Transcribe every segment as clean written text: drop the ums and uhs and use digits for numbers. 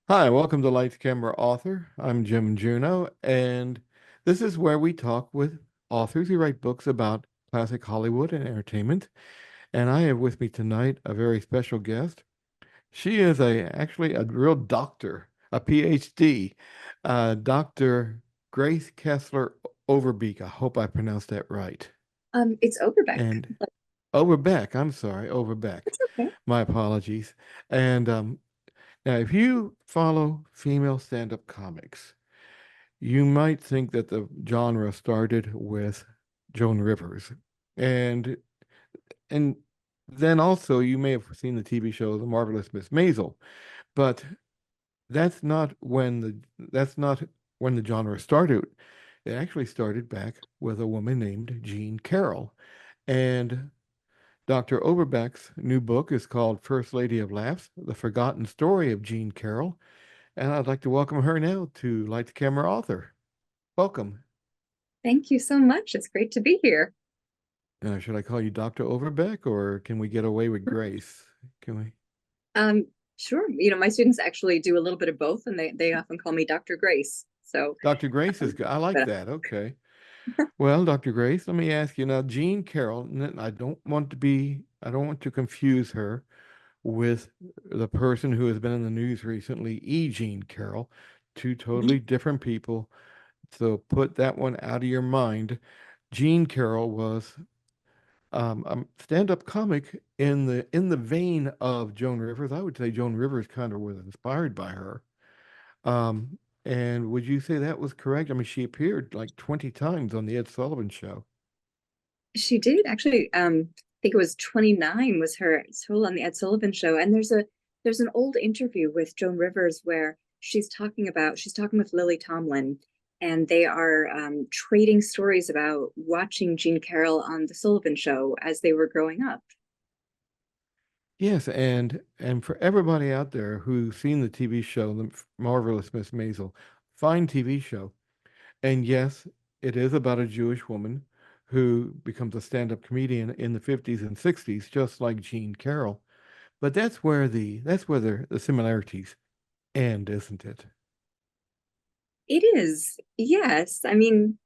Hi, welcome to Lights Camera Author. I'm Jim Juno, and this is where we talk with authors who write books about classic Hollywood and entertainment. And I have with me tonight a very special guest. She is actually a real doctor, a PhD, Dr. Grace Kessler Overbeke. I hope I pronounced that right. It's Overbeck, And but Overbeck, I'm sorry, Overbeck. it's okay. My apologies. And now, if you follow female stand-up comics, you might think that the genre started with Joan Rivers. And and then also you may have seen the TV show The Marvelous Miss Maisel, but that's not when the genre started. It actually started back with a woman named Jean Carroll. And Dr. Overbeck's new book is called First Lady of Laughs: The Forgotten Story of Jean Carroll. And I'd like to welcome her now to Light the Camera Author. Welcome. Thank you so much. It's great to be here. Should I call you Dr. Overbeck or can we get away with Grace? Can we? Um, sure. My students actually do a little bit of both, and they often call me Dr. Grace. So, Dr. Grace is good. I like but that. Okay. Well, Dr. Grace, let me ask you now, Jean Carroll, I don't want to confuse her with the person who has been in the news recently, E. Jean Carroll, two totally different people. So put that one out of your mind. Jean Carroll was a stand-up comic in the vein of Joan Rivers. I would say Joan Rivers kind of was inspired by her. Um, and would you say that was correct? I mean, she appeared like 20 times on the Ed Sullivan Show. she did actually. I think it was 29 was her total on the Ed Sullivan Show, and there's an old interview with Joan Rivers where she's talking with Lily Tomlin, and they are trading stories about watching Jean Carroll on the Sullivan Show as they were growing up. Yes, and for everybody out there who's seen the TV show, The Marvelous Miss Maisel, fine TV show. And yes, it is about a Jewish woman who becomes a stand-up comedian in the 50s and 60s, just like Jean Carroll. But that's where the similarities end, isn't it? It is, yes. I mean,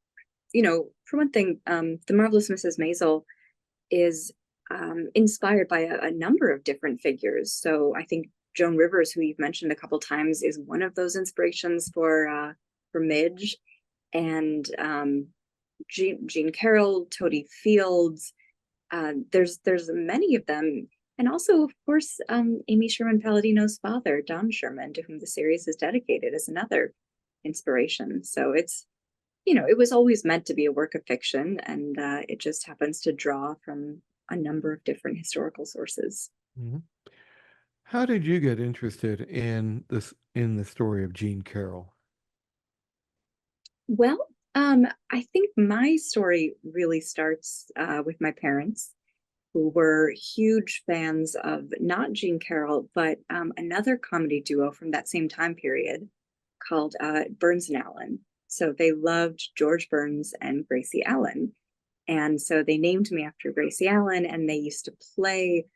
for one thing, The Marvelous Mrs. Maisel is inspired by a number of different figures. So I think Joan Rivers, who you've mentioned a couple times, is one of those inspirations for Midge, and Jean Carroll, Toady Fields. There's many of them, and also, of course, Amy Sherman Palladino's father, Don Sherman, to whom the series is dedicated, is another inspiration. So it was always meant to be a work of fiction, and it just happens to draw from a number of different historical sources. Mhm. How did you get interested in the story of Jean Carroll? Well, I think my story really starts with my parents, who were huge fans of not Jean Carroll, but another comedy duo from that same time period called Burns and Allen. So they loved George Burns and Gracie Allen. And so they named me after Gracie Allen, and they used to play,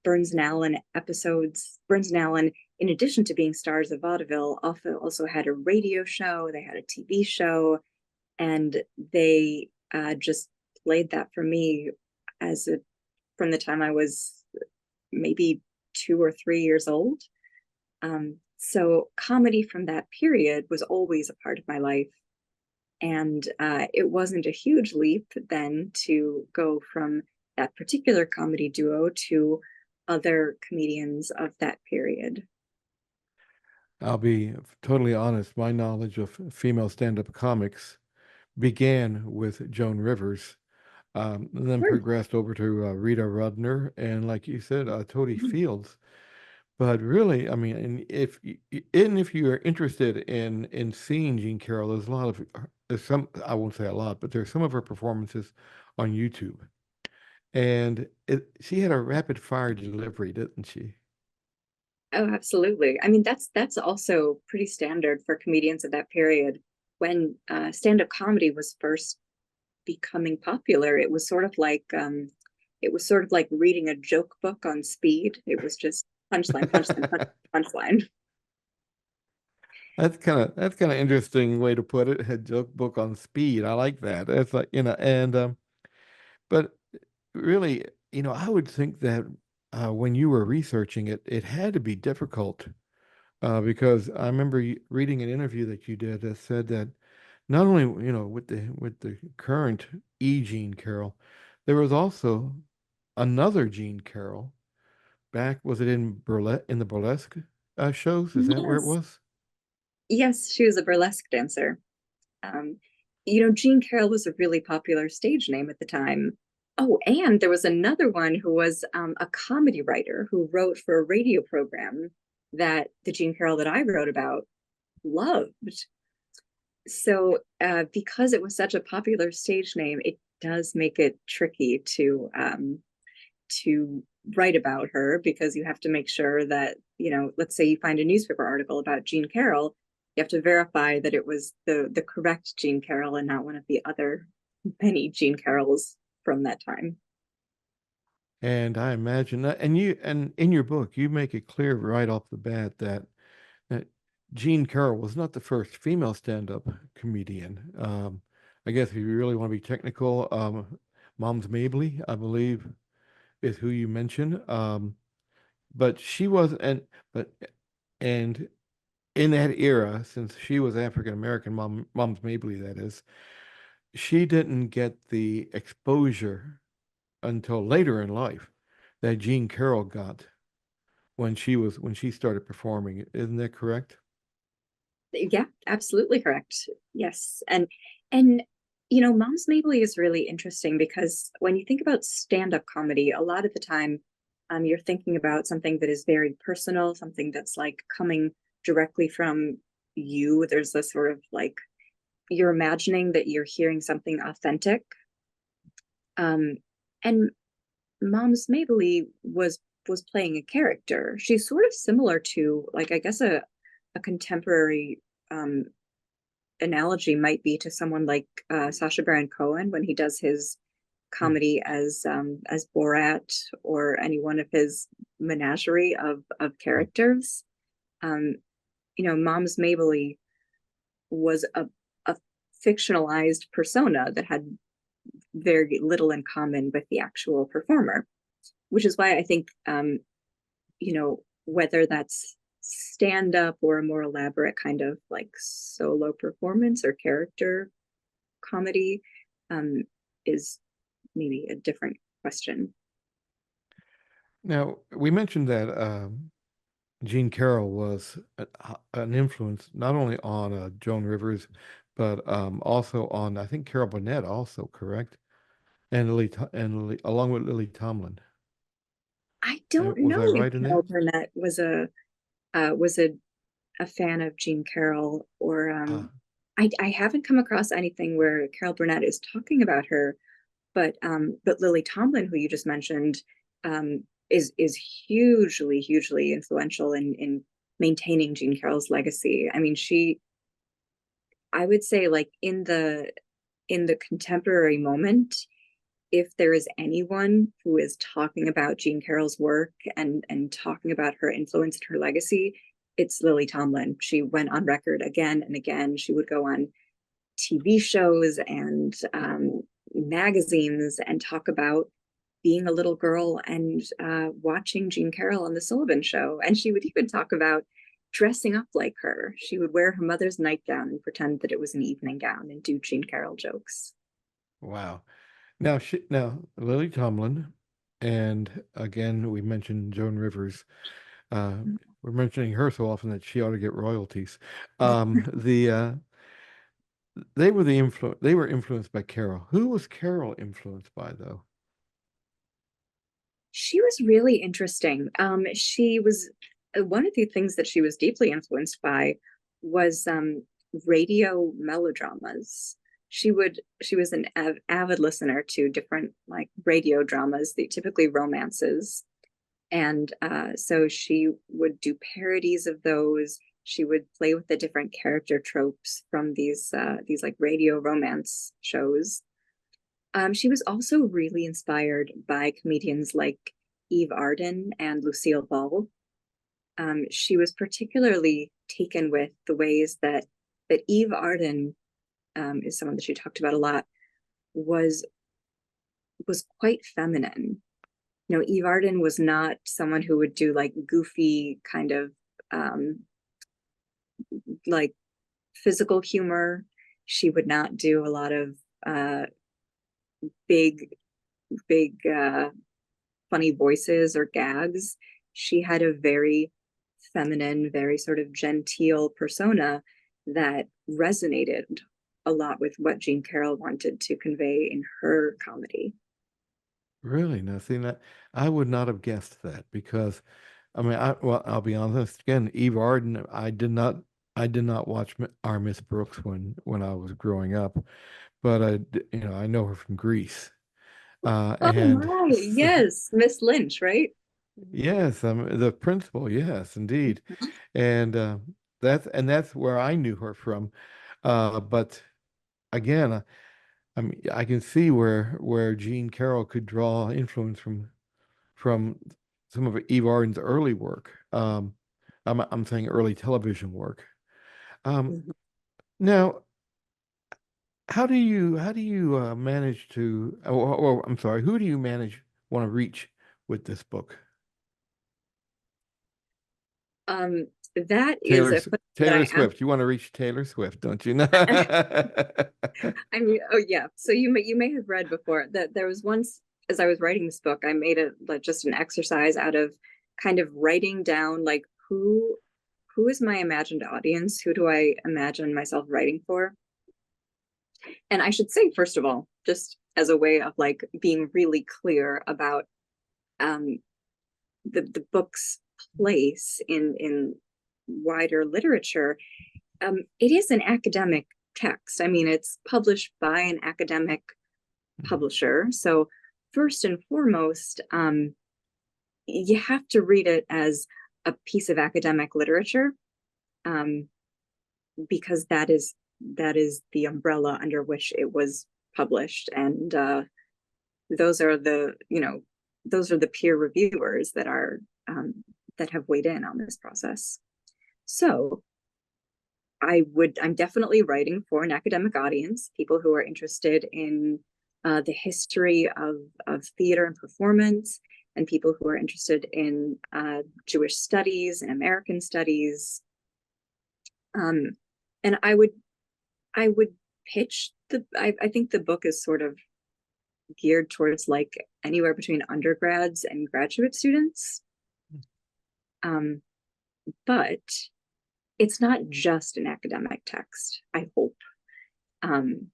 Burns and Allen episodes. Burns and Allen, in addition to being stars of vaudeville, also had a radio show. They had a TV show, and they just played that for me as a from the time I was maybe 2 or 3 years old. So comedy from that period was always a part of my life. And it wasn't a huge leap then to go from that particular comedy duo to other comedians of that period. I'll be totally honest, my knowledge of female stand-up comics began with Joan Rivers, and then Sure. progressed over to Rita Rudner and, like you said, Toady Fields. But really, I mean, and if you are interested in seeing Jean Carroll, there's a lot of there's some I won't say a lot, but there's some of her performances on YouTube, and she had a rapid fire delivery, didn't she? Oh, absolutely. I mean, that's also pretty standard for comedians of that period. When stand-up comedy was first becoming popular, it was sort of like reading a joke book on speed. It was just punchline, punchline, punchline, punchline. That's kind of interesting way to put it. A joke book on speed. I like that. It's like, and but really, I would think that when you were researching it, it had to be difficult because I remember reading an interview that you did that said that not only, with the current E. Jean Carroll, there was also another Jean Carroll back. Was it in the burlesque shows? Is that where it Yes. was? Yes, she was a burlesque dancer. Um, Jean Carroll was a really popular stage name at the time. Oh, and there was another one who was a comedy writer who wrote for a radio program that the Jean Carroll that I wrote about loved. So, because it was such a popular stage name, it does make it tricky to write about her because you have to make sure that, let's say you find a newspaper article about Jean Carroll, you have to verify that it was the correct Jean Carroll and not one of the other many Jean Carrolls from that time. And I imagine that, and in your book, you make it clear right off the bat that Jean Carroll was not the first female stand-up comedian. I guess if you really want to be technical, Mom's Mabley, I believe, is who you mentioned. But she was, but and in that era, since she was African American, Mom's Mabley, that is, she didn't get the exposure until later in life that Jean Carroll got when she started performing. Isn't that correct? Yeah, absolutely correct. Yes. And Mom's Mabley is really interesting because when you think about stand-up comedy, a lot of the time you're thinking about something that is very personal, something that's like coming directly from you. There's this sort of like you're imagining that you're hearing something authentic. Um, and Mom's Mabley was playing a character. She's sort of similar to like I guess a contemporary analogy might be to someone like Sacha Baron Cohen when he does his Hmm. comedy as Borat or any one of his menagerie of characters. Um, Mom's Mabley was a fictionalized persona that had very little in common with the actual performer, which is why I think whether that's stand up or a more elaborate kind of like solo performance or character comedy um, is maybe a different question. Now, we mentioned that Jean Carroll was an influence not only on Joan Rivers, but also on, I think, Carol Burnett, also, correct? Along with Lily Tomlin. I don't Was know I if right in Carol that? Burnett was a fan of Jean Carroll, or Ah, I haven't come across anything where Carol Burnett is talking about her, but Lily Tomlin, who you just mentioned, is hugely influential in maintaining Jean Carroll's legacy. I mean, I would say like in the contemporary moment, if there is anyone who is talking about Jean Carroll's work and talking about her influence and her legacy, it's Lily Tomlin. She went on record again and again. She would go on TV shows and magazines and talk about being a little girl and watching Jean Carroll on The Sullivan Show. And she would even talk about dressing up like her. She would wear her mother's nightgown and pretend that it was an evening gown and do Jean Carroll jokes. wow. Now Lily Tomlin, and again we mentioned Joan Rivers. Uh, we're mentioning her so often that she ought to get royalties. The They were influenced by Carol. Who was Carol influenced by though? She was really interesting. She was one of the things that she was deeply influenced by was radio melodramas. She was an avid listener to different like radio dramas, the typically romances, and so she would do parodies of those. She would play with the different character tropes from these like radio romance shows. She was also really inspired by comedians like Eve Arden and Lucille Ball. She was particularly taken with the ways that Eve Arden, is someone that she talked about a lot, was was quite feminine. You know, Eve Arden was not someone who would do like goofy kind of um, like physical humor. She would not do a lot of uh, big, big funny voices or gags. She had a very feminine, very sort of genteel persona that resonated a lot with what Jean Carroll wanted to convey in her comedy. Really? Now, see that I would not have guessed that because I mean, well, I'll be honest again. Eve Arden, I did not watch Our Miss Brooks when I was growing up, but I know her from Grease, Oh and my, yes, Miss Lynch, right? yes, the principal, yes, indeed, and that's where I knew her from. But again, I mean, I can see where Jean Carroll could draw influence from some of Eve Arden's early work. I'm saying early television work. Um, Mhm. now, how do you manage to? Or I'm sorry, who do you manage want to reach with this book? That is a question that Taylor I ask. Swift. You want to reach Taylor Swift, don't you? know? I mean, oh yeah. So you may have read before that there was once, as I was writing this book, I made a like just an exercise out of kind of writing down like who is my imagined audience? Who do I imagine myself writing for? And I should say, first of all, just as a way of like being really clear about um, the book's place in wider literature, it is an academic text. I mean, it's published by an academic Mhm. publisher. So, first and foremost, you have to read it as a piece of academic literature, um, because that is the umbrella under which it was published, and those are the peer reviewers that have weighed in on this process. So I'm definitely writing for an academic audience, people who are interested in the history of theater and performance, and people who are interested in Jewish studies and American studies. Um, and I would pitch I think the book is sort of geared towards like anywhere between undergrads and graduate students. Um, but it's not just an academic text, I hope. Um,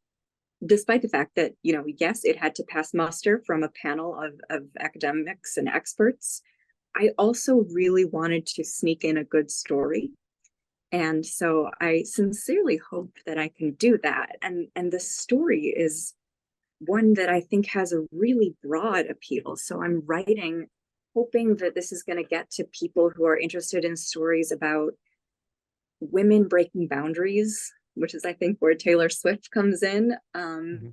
Despite the fact that, yes, it had to pass muster from a panel of academics and experts, I also really wanted to sneak in a good story. And so I sincerely hope that I can do that. And the story is one that I think has a really broad appeal. So I'm writing, hoping that this is going to get to people who are interested in stories about women breaking boundaries, which is, I think, where Taylor Swift comes in. Mhm.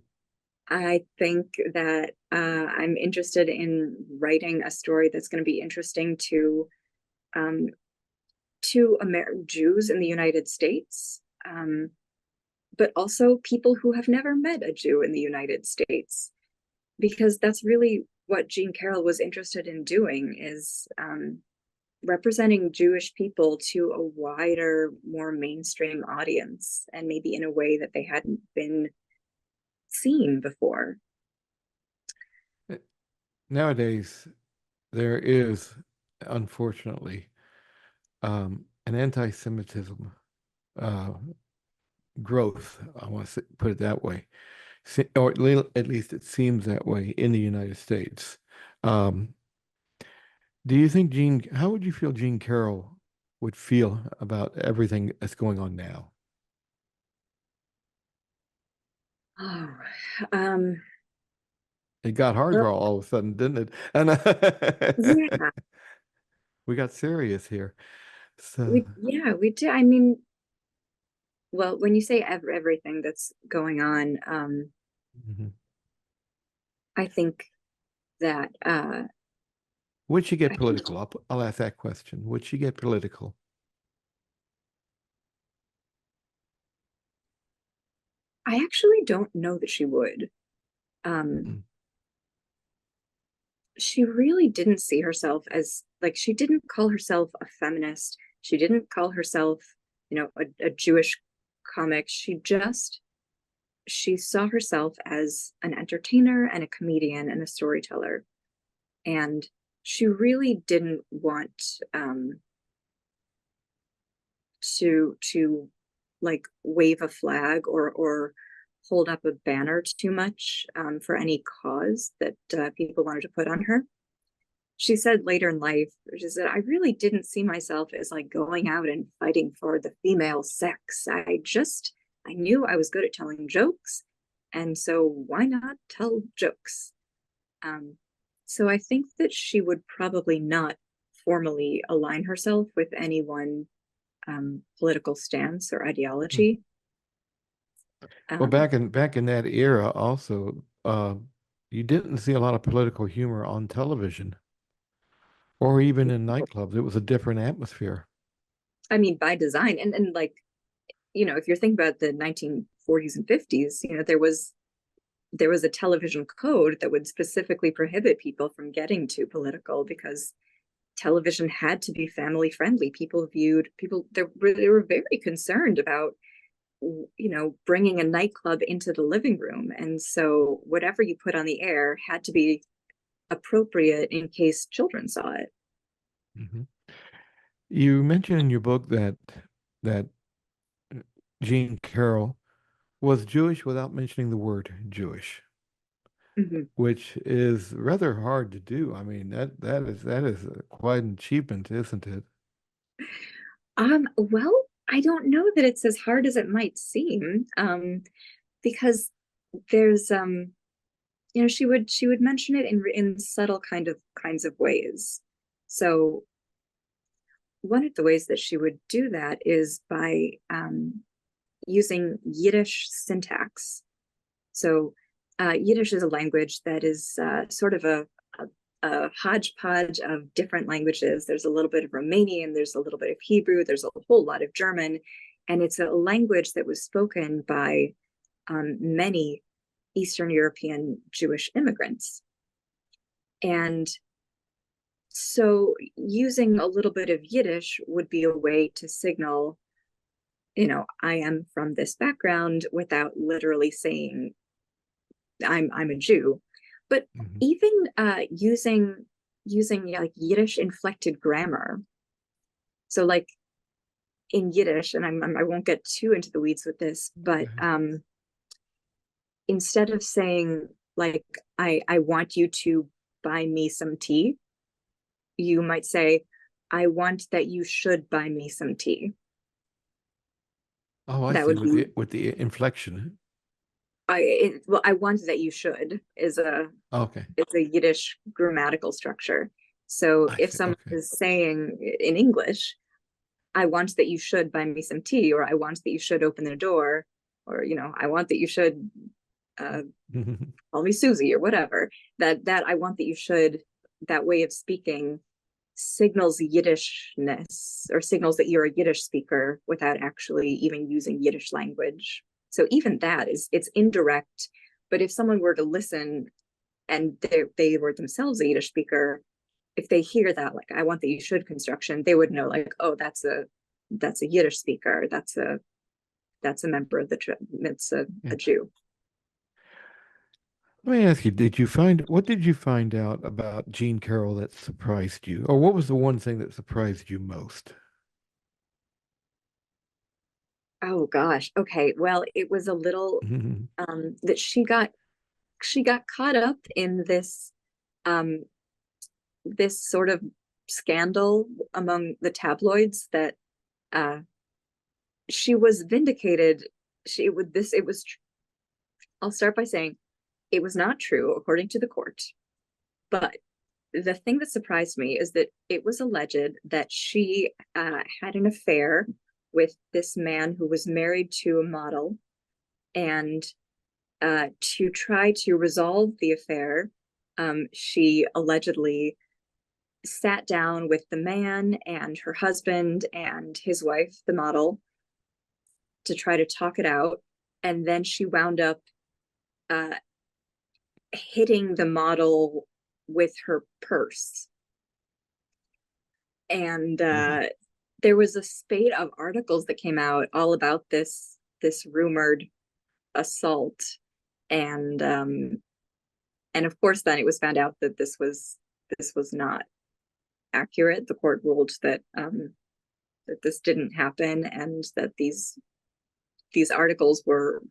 I think that I'm interested in writing a story that's going to be interesting um, to Jews in the United States, but also people who have never met a Jew in the United States, because that's really what Jean Carroll was interested in doing, is representing Jewish people to a wider, more mainstream audience, and maybe in a way that they hadn't been seen before. Nowadays, there is, unfortunately, an anti-Semitism uh, growth. I want to put it that way, or at least it seems that way in the United States. Um, do you think how would you feel Gene Carroll would feel about everything that's going on now? Oh, um, It got hard well, for all of a sudden, didn't it? And yeah, we got serious here. So, we do. I mean, well, when you say everything that's going on, mhm. I think that Would she get I think political? I'll ask that question. Would she get political? I actually don't know that she would. Um, Mm, she really didn't see herself as like she didn't call herself a feminist. She didn't call herself, a Jewish comic. She saw herself as an entertainer and a comedian and a storyteller. And she really didn't want to like wave a flag or hold up a banner too much for any cause that people wanted to put on her. She said later in life, she said, I really didn't see myself as like going out and fighting for the female sex. I knew I was good at telling jokes. And so why not tell jokes? Um, so I think that she would probably not formally align herself with any one political stance or mm. ideology. Well, Um, back in that era, also, you didn't see a lot of political humor on television or even in nightclubs. It was a different atmosphere. I mean, by design, and like if you're thinking about the 1940s and 50s, there was a television code that would specifically prohibit people from getting too political because television had to be family friendly. People they were very concerned about bringing a nightclub into the living room, and so whatever you put on the air had to be appropriate in case children saw it. Mhm. You mentioned in your book that Jean Carroll was Jewish without mentioning the word Jewish, Mm-hmm. which is rather hard to do. I mean, that is quite an achievement, isn't it? Well, I don't know that it's as hard as it might seem, because there's she would mention it in subtle kinds of ways. So one of the ways that she would do that is by using Yiddish syntax. So Yiddish is a language that is sort of a hodgepodge of different languages. There's a little bit of Romanian, there's a little bit of Hebrew, there's a whole lot of German, and it's a language that was spoken by many Eastern European Jewish immigrants. And so using a little bit of Yiddish would be a way to signal, I am from this background without literally saying I'm a Jew. But Hmm. even using like Yiddish inflected grammar. So like in Yiddish, and I won't get too into the weeds with this, but instead of saying like I want you to buy me some tea, you might say I want that you should buy me some tea. Oh, I That see. would With be the inflection. well, I want that you should Okay, is a Yiddish grammatical structure. So I if see. someone Okay. is saying in English, I want that you should buy me some tea, or I want that you should open the door, or I want that you should uh, call me Susie or whatever. That I want that you should, that way of speaking signals Yiddishness or signals that you're a Yiddish speaker without actually even using Yiddish language. So even that it's indirect. But if someone were to listen and they were themselves a Yiddish speaker, if they hear that, like, I want that you should construction, they would know, like, oh, that's a Yiddish speaker. That's a member of that's Yeah. a Jew. Let me ask you, what did you find out about Jean Carroll that surprised you? Or what was the one thing that surprised you most? Oh gosh. Okay. Well, it was a little that she got caught up in um this sort of scandal among the tabloids that uh she was vindicated. She would this it was I'll start by saying it was not true according to the court. But the thing that surprised me is that it was alleged that she had an affair with this man who was married to a model, and to try to resolve the affair, she allegedly sat down with the man and her husband and his wife, the model, to try to talk it out. And then she wound up uh, hitting the model with her purse. And Mhm. there was a spate of articles that came out all about this rumored assault, and of course then it was found out that this was not accurate. The court ruled that this didn't happen, and that these articles were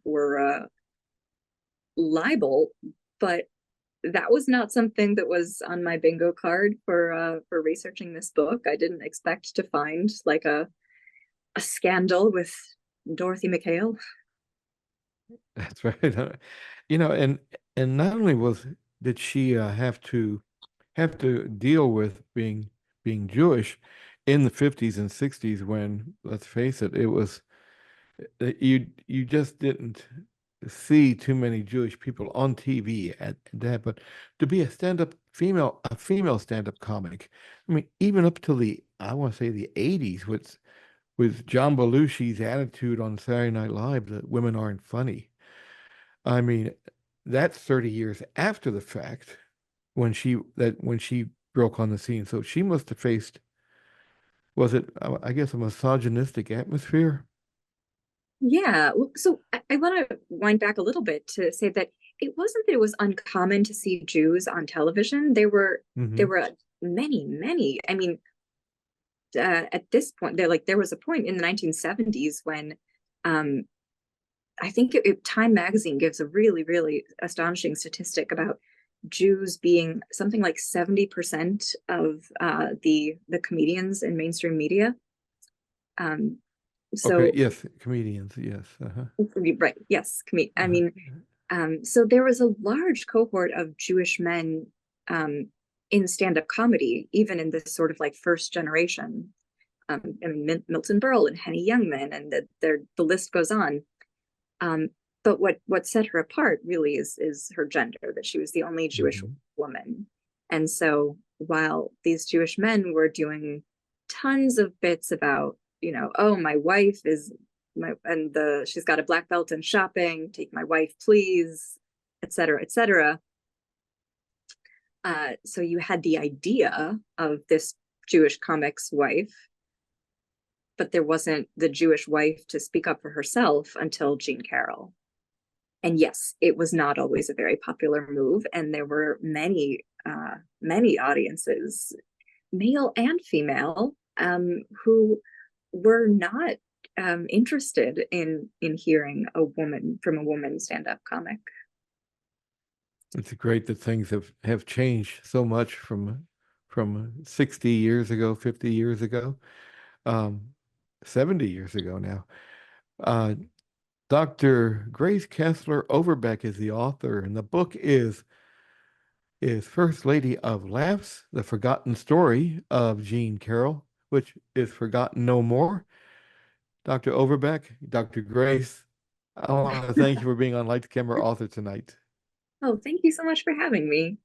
libel. But that was not something that was on my bingo card for researching this book. I didn't expect to find like a scandal with Dorothy McHale. That's right. And not only did she have to deal with being Jewish in the 50s and 60s when, let's face it, it was you just didn't see too many Jewish people on TV at that, but to be a female stand-up comic, I mean, even up to I want to say the 80s with John Belushi's attitude on Saturday Night Live that women aren't funny. I mean, that's 30 years after the fact when she broke on the scene. So she must have faced, was it, I guess, a misogynistic atmosphere? Yeah. So I want to wind back a little bit to say that it wasn't that it was uncommon to see Jews on television. There Hmm. were many, many. I mean, at this point, there was a point in the 1970s when um, I think Time Magazine gives a really, really astonishing statistic about Jews being something like 70% of the comedians in mainstream media. Um, Okay, so yes, comedians, yes. Uh-huh. right, yes, I Uh-huh. mean, so there was a large cohort of Jewish men um, in stand-up comedy, even in this sort of like first generation. I mean, Milton Berle and Henny Youngman, and the list goes on. Um, but what set her apart really is her gender, that she was the only Jewish Hmm. woman. And so while these Jewish men were doing tons of bits about, oh, my wife is my and the she's got a black belt in shopping, take my wife, please, etc., etc. So you had the idea of this Jewish comic's wife, but there wasn't the Jewish wife to speak up for herself until Jean Carroll. And yes, it was not always a very popular move, and there were many audiences, male and female, who were not interested in hearing a woman stand up comic. It's great that things have changed so much from 60 years ago, 50 years ago, um, 70 years ago now. Uh, Dr. Grace Kessler Overbeck is the author, and the book is First Lady of Laughs, The Forgotten Story of Jean Carroll, which is forgotten no more. Dr. Overbeck, Dr. Grace, I want to thank you for being on Light Camera Author tonight. Oh, thank you so much for having me.